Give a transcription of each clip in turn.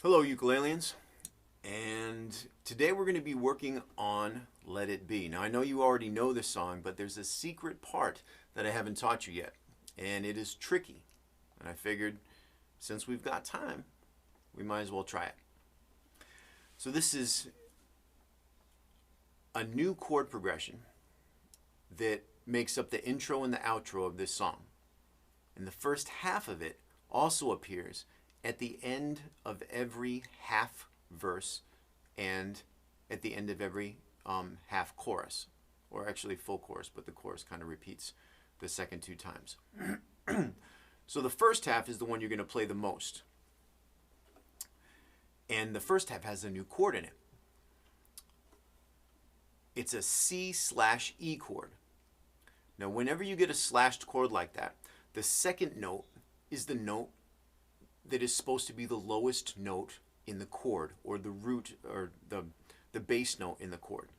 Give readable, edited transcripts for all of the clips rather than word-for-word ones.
Hello ukuleleans, and today we're going to be working on Let It Be. Now I know you already know this song, but there's a secret part that I haven't taught you yet, and it is tricky. And I figured since we've got time, we might as well try it. So this is a new chord progression that makes up the intro and the outro of this song. And the first half of it also appears at the end of every half verse and at the end of every half chorus, or actually full chorus, but the chorus kind of repeats the second two times. So the first half is the one you're going to play the most. And the first half has a new chord in it. It's a C/E chord. Now whenever you get a slashed chord like that, the second note is the note that is supposed to be the lowest note in the chord, or the root, or the bass note in the chord.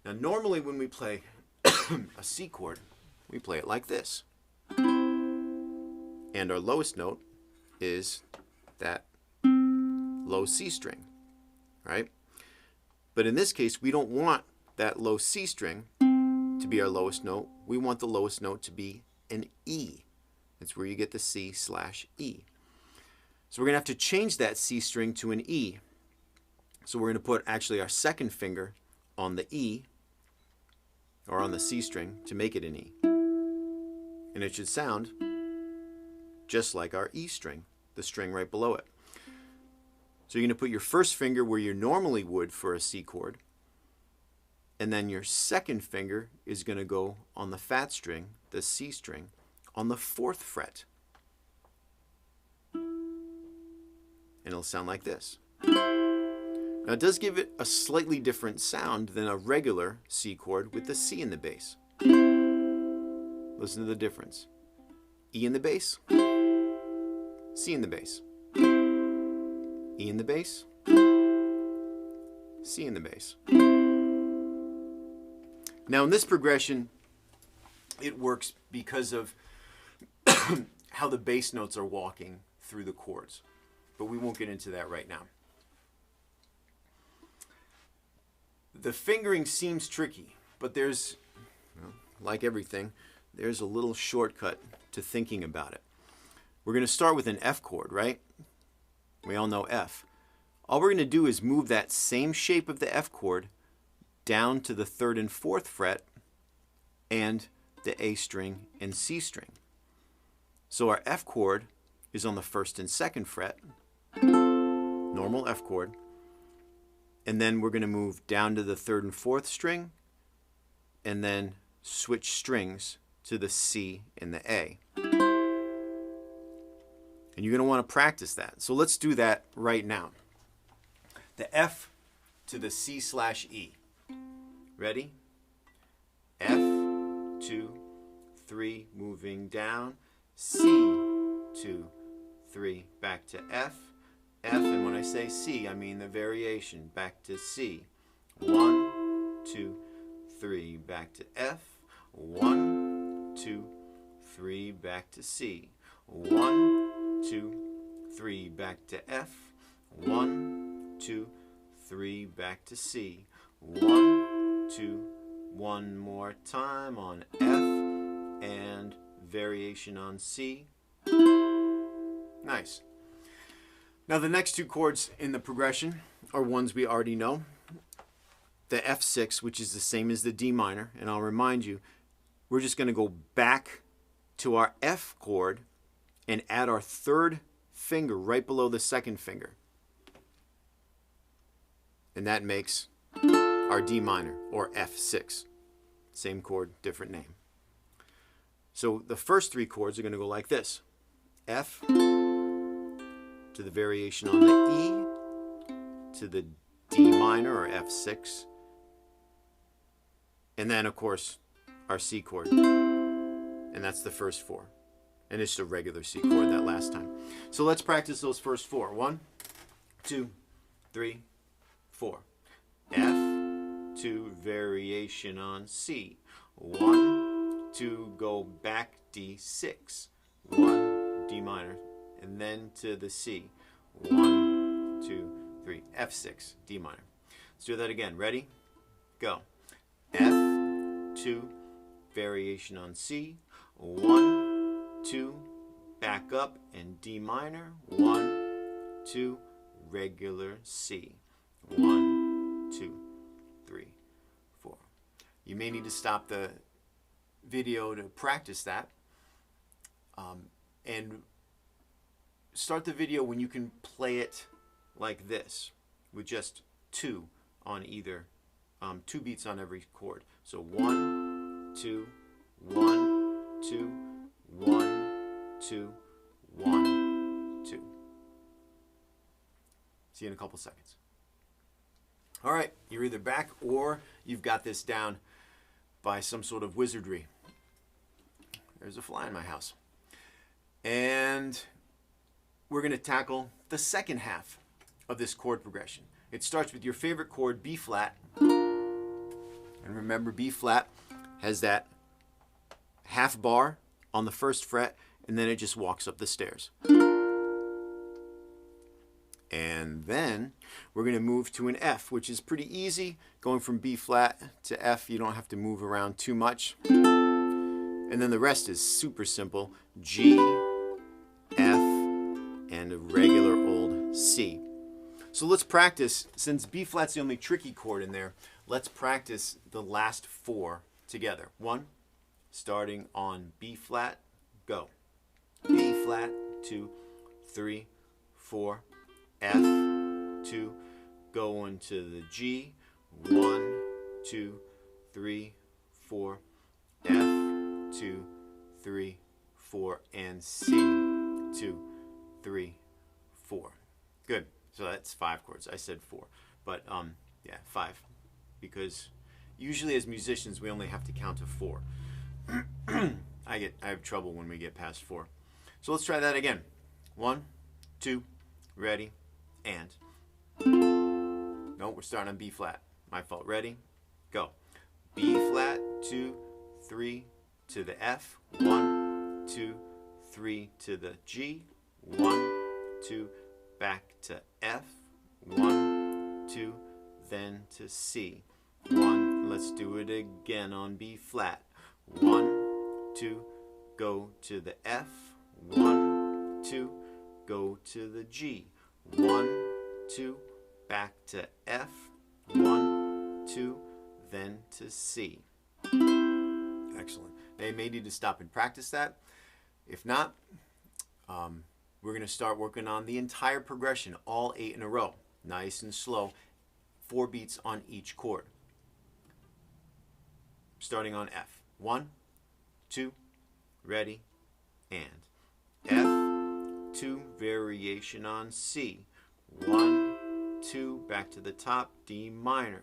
Now normally when we play a C chord, we play it like this. And our lowest note is that low C string, right? But in this case, we don't want that low C string to be our lowest note. We want the lowest note to be an E. It's where you get the C/E. So we're going to have to change that C string to an E. So we're going to put actually our second finger on the E, or on the C string, to make it an E. And it should sound just like our E string, the string right below it. So you're going to put your first finger where you normally would for a C chord, and then your second finger is going to go on the fat string, the C string, on the 4th fret. And it'll sound like this. Now it does give it a slightly different sound than a regular C chord with the C in the bass. Listen to the difference. E in the bass, C in the bass, E in the bass, C in the bass. Now in this progression, it works because of how the bass notes are walking through the chords. But we won't get into that right now. The fingering seems tricky, but there's, like everything, there's a little shortcut to thinking about it. We're going to start with an F chord, right? We all know F. All we're going to do is move that same shape of the F chord down to the 3rd and 4th fret and the A string and C string. So our F chord is on the 1st and 2nd fret, normal F chord, and then we're going to move down to the 3rd and 4th string, and then switch strings to the C and the A. And you're going to want to practice that. So let's do that right now. The F to the C/E. Ready? F, 2, 3, moving down, C, 2, 3, back to F, F, and when I say C, I mean the variation, back to C. 1, 2, 3, back to F, 1, 2, 3, back to C. 1, 2, 3, back to F, 1, 2, 3, back to C. 1, 2, one more time on F, and variation on C. Nice. Now the next two chords in the progression are ones we already know. The F6, which is the same as the D minor, and I'll remind you, we're just going to go back to our F chord and add our 3rd finger right below the 2nd finger. And that makes our D minor, or F6. Same chord, different name. So the first 3 chords are going to go like this. F to the variation on the E, to the D minor, or F6, and then of course our C chord. And that's the first 4. And it's a regular C chord that last time. So let's practice those first 4. 1, 2, 3, 4. F, 2, variation on C. 1, 2, go back D6. 1, D minor, and then to the C. 1, 2, 3, F6, D minor. Let's do that again. Ready? Go. F2, variation on C, 1, 2, back up, and D minor, 1, 2, regular C, 1, 2, 3, 4. You may need to stop the video to practice that, and start the video when you can play it like this, with just 2 on either, 2 beats on every chord. So 1, 2, 1, 2, 1, 2, 1, 2. See you in a couple seconds. All right, you're either back or you've got this down by some sort of wizardry. There's a fly in my house. And we're going to tackle the second half of this chord progression. It starts with your favorite chord, B flat. And remember, B flat has that half bar on the first fret, and then it just walks up the stairs. And then we're going to move to an F, which is pretty easy. Going from B flat to F, you don't have to move around too much. And then the rest is super simple. G, F, and a regular old C. So let's practice. Since B flat's the only tricky chord in there, let's practice the last 4 together. 1, starting on B flat, go. B flat, 2, 3, 4, F, 2, go into the G, 1, 2, 3, 4, F, 2, 3, 4, and C, 2, 3, 4. Good. So that's 5 chords. I said 4, but yeah, 5, because usually as musicians we only have to count to 4. I have trouble when we get past 4. So let's try that again. 1, 2, ready, and. No, we're starting on B flat. My fault. Ready, go. B flat, 2, 3 to the F, 1, 2, 3 to the G, 1, 2, back to F, 1, 2, then to C, 1. Let's do it again on B flat. 1, 2, go to the F, 1, 2, go to the G, 1, 2, back to F, 1, 2, then to C. Excellent. Now you may need to stop and practice that. If not, we're going to start working on the entire progression, all 8 in a row, nice and slow, 4 beats on each chord. Starting on F. 1, 2, ready, and F, 2, variation on C, 1, 2, back to the top, D minor,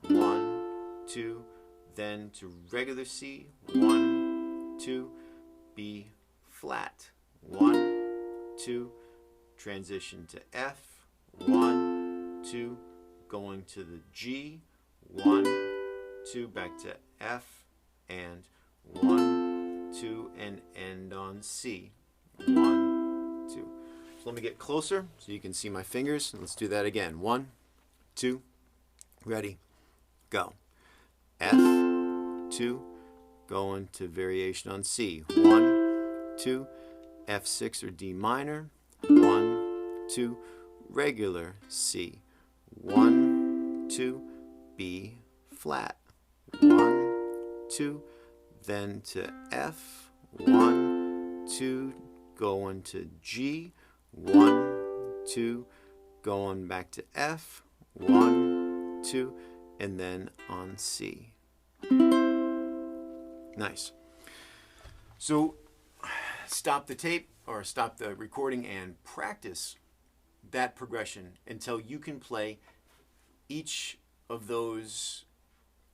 1, 2, then to regular C, 1, 2, B flat, 1, 2, transition to F, 1, 2, going to the G, 1, 2, back to F, and 1, 2, and end on C, 1, 2. So let me get closer so you can see my fingers. Let's do that again. 1, 2, ready, go. F, 2, going to variation on C, 1, 2, F6 or D minor, 1, 2, regular C, 1, 2, B flat, 1, 2, then to F, 1, 2, going to G, 1, 2, going back to F, 1, 2, and then on C. Nice. So stop the tape or stop the recording and practice that progression until you can play each of those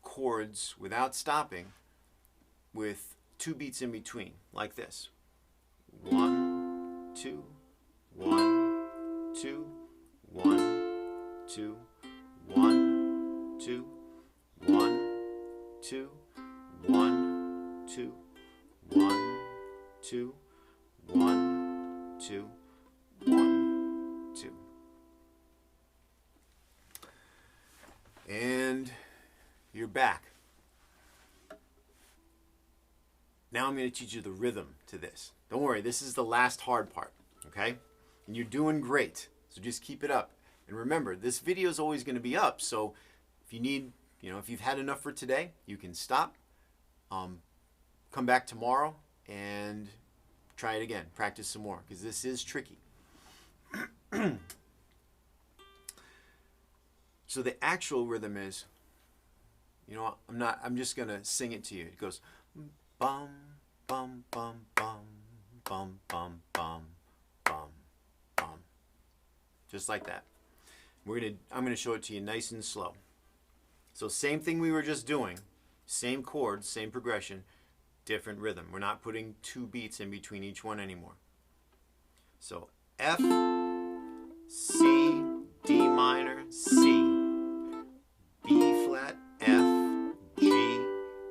chords without stopping with 2 beats in between, like this. 1, 2, 1, 2, 1, 2, 1, 2, 1, 2, 1, 2, 1, 2, 1, 2, 1, 2. back. Now I'm going to teach you the rhythm to this. Don't worry, this is the last hard part, okay? And you're doing great, so just keep it up. And remember, this video is always going to be up, so if you need, if you've had enough for today, you can stop, come back tomorrow, and try it again. Practice some more, because this is tricky. So the actual rhythm is, I'm just going to sing it to you. It goes, bum, bum, bum, bum, bum, bum, bum, bum, bum. Just like that. I'm gonna show it to you nice and slow. So same thing we were just doing, same chords, same progression, different rhythm. We're not putting 2 beats in between each one anymore. So F, C, D minor, C, B flat, F, G,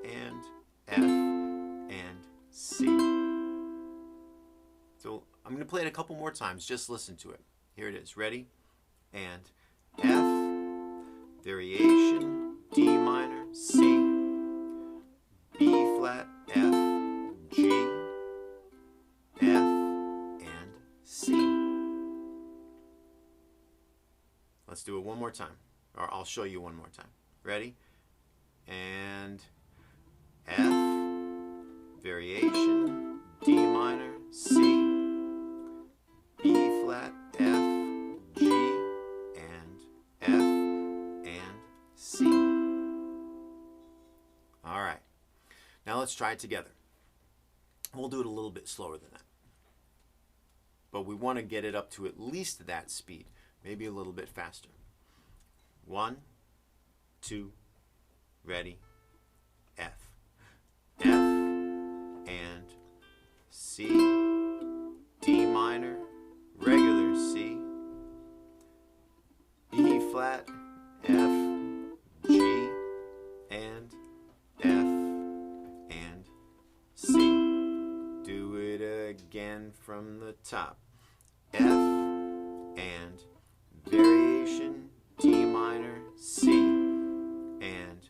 and F, and C. So I'm going to play it a couple more times. Just listen to it. Here it is. Ready? And F, variation, D minor, C, B flat, F, G, F, and C. Let's do it one more time. Or I'll show you one more time. Ready? And F, variation, D minor, C, B flat, F, G, and F, and C. All right. Now let's try it together. We'll do it a little bit slower than that. But we want to get it up to at least that speed, maybe a little bit faster. 1, 2, ready, F. F and C, D minor, regular C, B flat, F, G, and F, and C. Do it again from the top. F and variation, D minor, C, and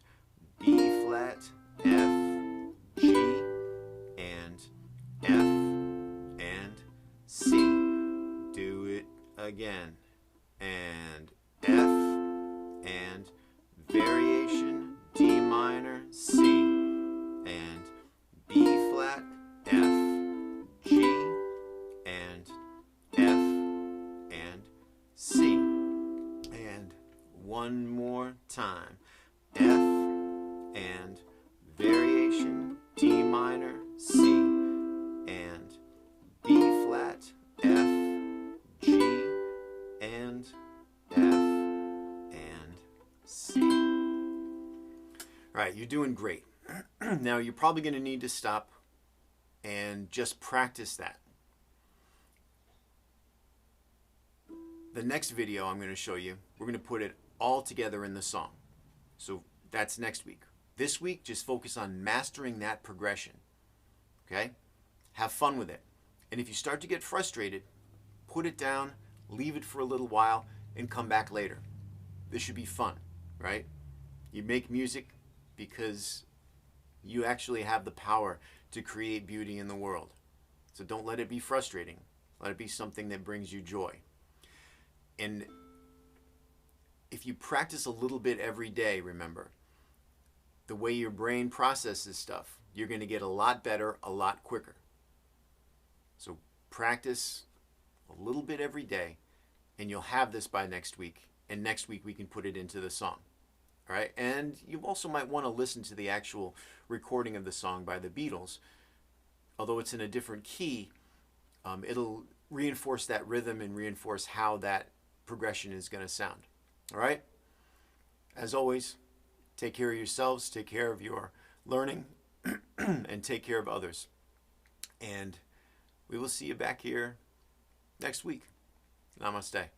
B flat, F, G, and F, and C. Do it again. And F, and variation, D minor, C, and B flat, F, G, and F, and C. And one more time. F and variation, D minor, C, and B flat, F, G, and F, and C. All right, you're doing great. Now you're probably going to need to stop and just practice that. The next video I'm going to show you, we're going to put it all together in the song. So that's next week. This week, just focus on mastering that progression. Okay? Have fun with it. And if you start to get frustrated, put it down, leave it for a little while, and come back later. This should be fun, right? You make music because you actually have the power to create beauty in the world. So don't let it be frustrating. Let it be something that brings you joy. And if you practice a little bit every day, remember, the way your brain processes stuff, you're going to get a lot better, a lot quicker. So practice a little bit every day, and you'll have this by next week. And next week we can put it into the song. All right? And you also might want to listen to the actual recording of the song by the Beatles. Although it's in a different key, it'll reinforce that rhythm and reinforce how that progression is going to sound. All right? As always, take care of yourselves, take care of your learning, and take care of others. And we will see you back here next week. Namaste.